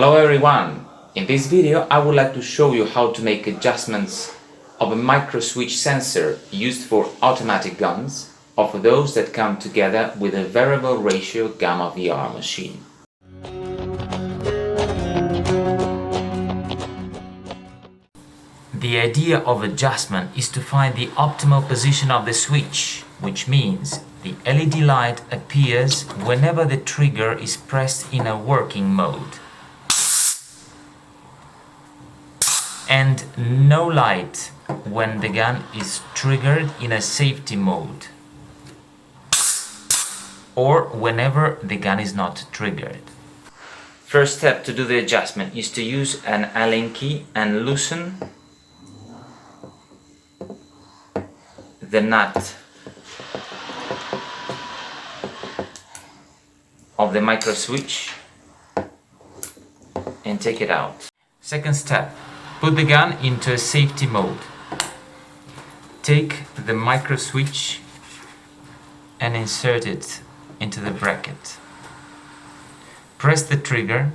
Hello everyone! In this video I would like to show you how to make adjustments of a micro switch sensor used for automatic guns or for those that come together with a variable ratio GAMA VR machine. The idea of adjustment is to find the optimal position of the switch, which means the LED light appears whenever the trigger is pressed in a working mode, and no light when the gun is triggered in a safety mode, or whenever the gun is not triggered. First step to do the adjustment is to use an Allen key and loosen the nut of the micro switch and take it out. Second step, put the gun into a safety mode. Take the micro switch and insert it into the bracket. Press the trigger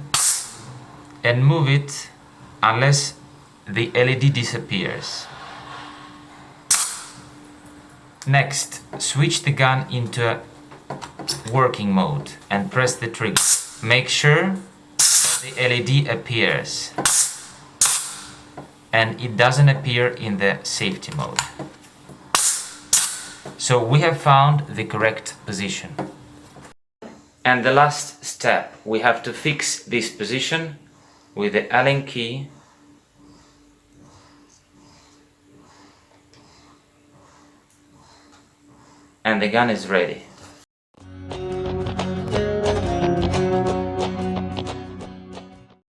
and move it unless the LED disappears. Next, switch the gun into a working mode and press the trigger. Make sure the LED appears and it doesn't appear in the safety mode. So we have found the correct position. And the last step, we have to fix this position with the Allen key and the gun is ready.